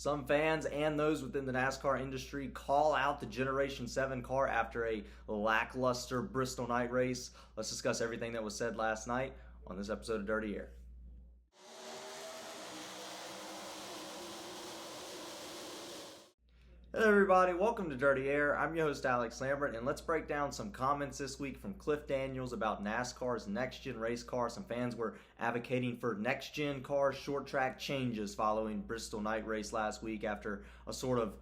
Some fans and those within the NASCAR industry call out the Generation 7 car after a lackluster Bristol night race. Let's discuss everything that was said last night on this episode of Dirty Air. Hello everybody, welcome to Dirty Air. I'm your host Alex Lambert, and let's break down some comments this week from Cliff Daniels about NASCAR's next-gen race car. Some fans were advocating for next-gen car short track changes following Bristol night race last week after a sort of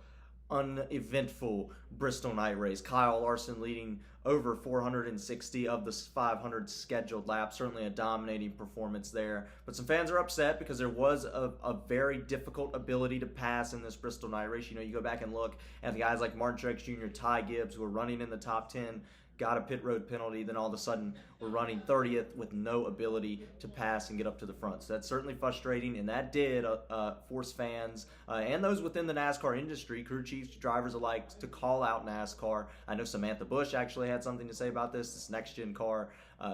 uneventful Bristol night race. Kyle Larson leading over 460 of the 500 scheduled laps. Certainly a dominating performance there. But some fans are upset because there was a very difficult ability to pass in this Bristol night race. You know, you go back and look at the guys like Martin Truex Jr., Ty Gibbs, who were running in the top 10, got a pit road penalty, then all of a sudden we're running 30th with no ability to pass and get up to the front. So that's certainly frustrating, and that did force fans and those within the NASCAR industry, crew chiefs, drivers alike, to call out NASCAR. I know Samantha Bush actually had something to say about this. This next-gen car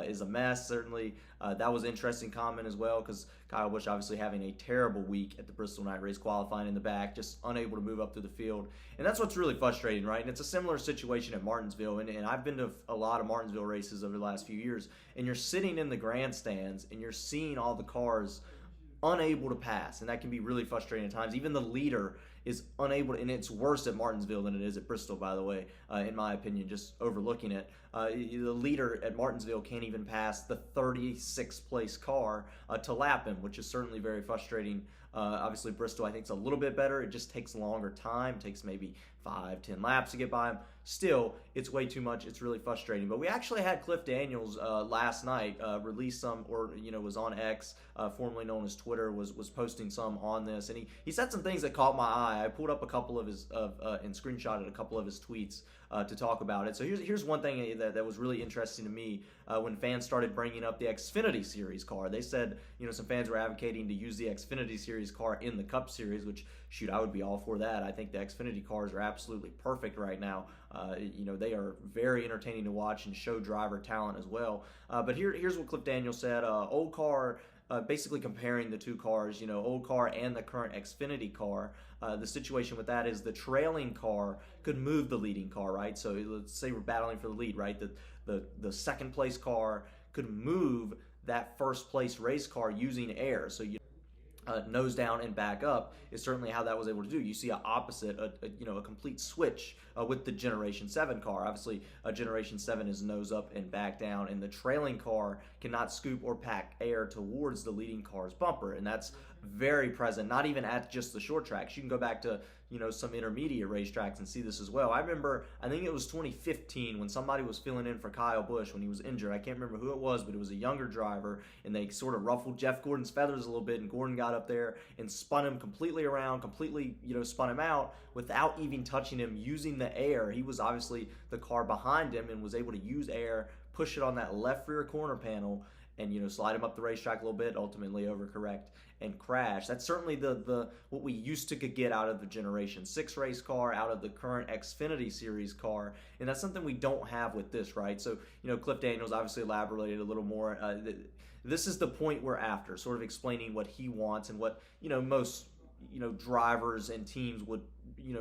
is a mess, certainly. That was an interesting comment as well, because Kyle Busch obviously having a terrible week at the Bristol night race, qualifying in the back, just unable to move up through the field. And that's what's really frustrating, right? And it's a similar situation at Martinsville, and I've been to a lot of Martinsville races over the last few years, and you're sitting in the grandstands and you're seeing all the cars unable to pass, and that can be really frustrating at times. Even the leader is unable to, and it's worse at Martinsville than it is at Bristol, by the way, in my opinion, just overlooking it. The leader at Martinsville can't even pass the 36th place car to lap him, which is certainly very frustrating. Obviously, Bristol, I think, is a little bit better. It just takes longer time. It takes maybe 5-10 laps to get by him. Still, it's way too much. It's really frustrating. But we actually had Cliff Daniels last night release some, or was on X, formerly known as Twitter, was posting some on this, and he said some things that caught my eye. I pulled up a couple of his and screenshotted a couple of his tweets to talk about it. So here's one thing that was really interesting to me when fans started bringing up the Xfinity Series car. They said, some fans were advocating to use the Xfinity Series car in the Cup Series, which, shoot, I would be all for that. I think the Xfinity cars are absolutely perfect right now. They are very entertaining to watch and show driver talent as well. But here's what Cliff Daniels said. Old car, basically comparing the two cars, old car and the current Xfinity car. The situation with that is the trailing car could move the leading car, right? So let's say we're battling for the lead, right? The second place car could move that first place race car using air. So nose down and back up is certainly how that was able to do. You see a opposite, a complete switch with the Generation 7 car. Obviously, a Generation 7 is nose up and back down, and the trailing car cannot scoop or pack air towards the leading car's bumper, and that's very present, not even at just the short tracks. You can go back to some intermediate racetracks and see this as well. I remember, I think it was 2015 when somebody was filling in for Kyle Busch when he was injured. I can't remember who it was, but it was a younger driver, and they sort of ruffled Jeff Gordon's feathers a little bit, and Gordon got up there and spun him completely around, completely spun him out without even touching him, using the air. He was obviously the car behind him and was able to use air, push it on that left rear corner panel, and slide him up the racetrack a little bit, ultimately overcorrect and crash. That's certainly the what we used to could get out of the Generation 6 race car, out of the current Xfinity Series car, and that's something we don't have with this, right? So, Cliff Daniels obviously elaborated a little more. This is the point we're after, sort of explaining what he wants and what, most drivers and teams would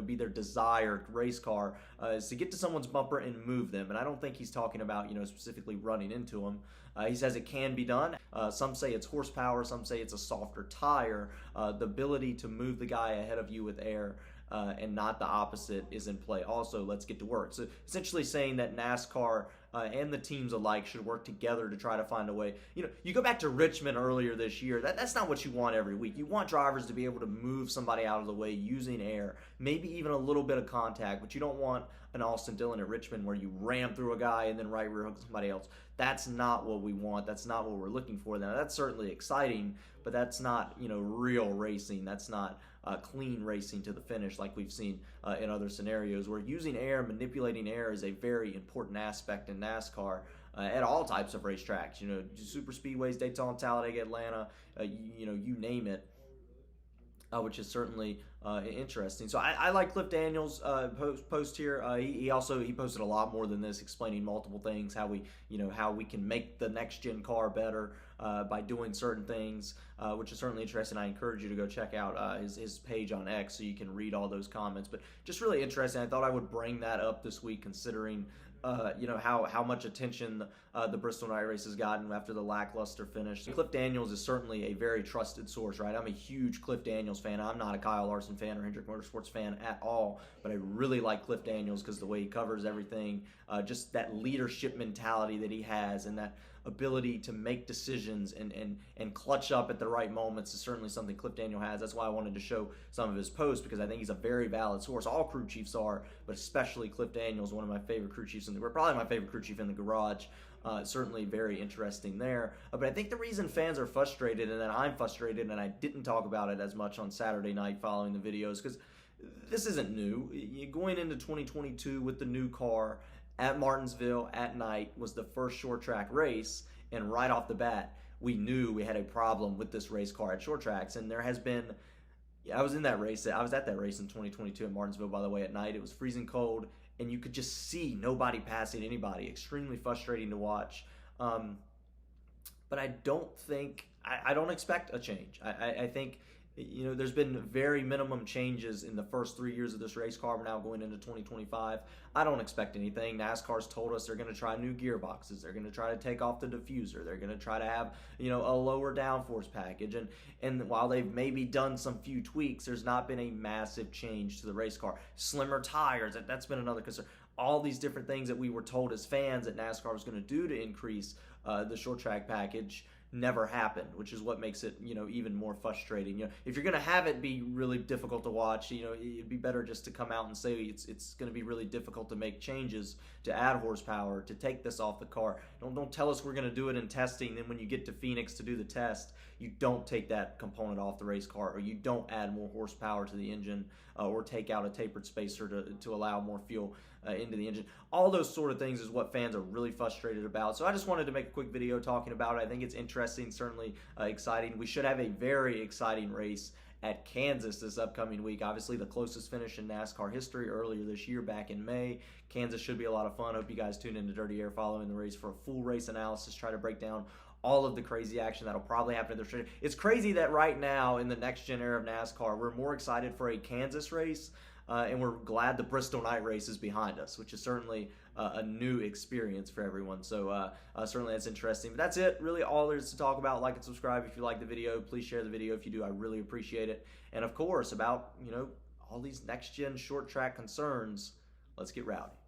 be their desired race car is to get to someone's bumper and move them. And I don't think he's talking about specifically running into them. He says it can be done. Some say it's horsepower, some say it's a softer tire. The ability to move the guy ahead of you with air and not the opposite is in play. Also, let's get to work. So essentially saying that NASCAR and the teams alike should work together to try to find a way. You go back to Richmond earlier this year. That's not what you want every week. You want drivers to be able to move somebody out of the way using air, maybe even a little bit of contact, but you don't want an Austin Dillon at Richmond where you ram through a guy and then right rear hook somebody else. That's not what we want. That's not what we're looking for. Now, that's certainly exciting, but that's not, real racing. That's not clean racing to the finish like we've seen in other scenarios, where using air, manipulating air is a very important aspect in NASCAR at all types of racetracks. Super speedways, Daytona, Talladega, Atlanta, you name it. which is certainly interesting. So I like Cliff Daniels' post here. He posted a lot more than this, explaining multiple things, how we can make the next gen car better by doing certain things, which is certainly interesting. I encourage you to go check out his page on X so you can read all those comments. But just really interesting. I thought I would bring that up this week, considering how much attention the Bristol night race has gotten after the lackluster finish. Cliff Daniels is certainly a very trusted source, right? I'm a huge Cliff Daniels fan. I'm not a Kyle Larson fan or Hendrick Motorsports fan at all, but I really like Cliff Daniels because the way he covers everything, just that leadership mentality that he has, and that ability to make decisions and clutch up at the right moments is certainly something Cliff Daniel has. That's why I wanted to show some of his posts, because I think he's a very valid source. All crew chiefs are, but especially Cliff Daniels, one of my favorite crew chiefs probably my favorite crew chief in the garage. Certainly very interesting there. But I think the reason fans are frustrated, and that I'm frustrated, and I didn't talk about it as much on Saturday night following the videos, because this isn't new. Going into 2022 with the new car at Martinsville at night was the first short track race, and right off the bat, we knew we had a problem with this race car at short tracks. And there has been, I was in that race. I was at that race in 2022 at Martinsville, by the way, at night. It was freezing cold, and you could just see nobody passing anybody. Extremely frustrating to watch. But I don't think, I don't expect a change. I think, there's been very minimum changes in the first 3 years of this race car. We're now going into 2025. I don't expect anything. NASCAR's told us they're going to try new gearboxes. They're going to try to take off the diffuser. They're going to try to have, a lower downforce package. And while they've maybe done some few tweaks, there's not been a massive change to the race car. Slimmer tires, that's been another concern. All these different things that we were told as fans that NASCAR was going to do to increase the short track package never happened, which is what makes it, even more frustrating. If you're going to have it be really difficult to watch, it'd be better just to come out and say it's going to be really difficult to make changes, to add horsepower, to take this off the car. Don't tell us we're going to do it in testing, then when you get to Phoenix to do the test, you don't take that component off the race car, or you don't add more horsepower to the engine, or take out a tapered spacer to allow more fuel into the engine. All those sort of things is what fans are really frustrated about. So I just wanted to make a quick video talking about it. I think it's interesting, certainly exciting. We should have a very exciting race at Kansas this upcoming week. Obviously the closest finish in NASCAR history earlier this year back in May. Kansas should be a lot of fun. Hope you guys tune into Dirty Air following the race for a full race analysis, try to break down all of the crazy action that'll probably happen in the race. It's crazy that right now in the next gen era of NASCAR, we're more excited for a Kansas race, and we're glad the Bristol night race is behind us, which is certainly a new experience for everyone. So certainly that's interesting. But that's it. Really all there is to talk about. Like and subscribe if you like the video. Please share the video if you do. I really appreciate it. And of course, about all these next gen short track concerns, let's get rowdy.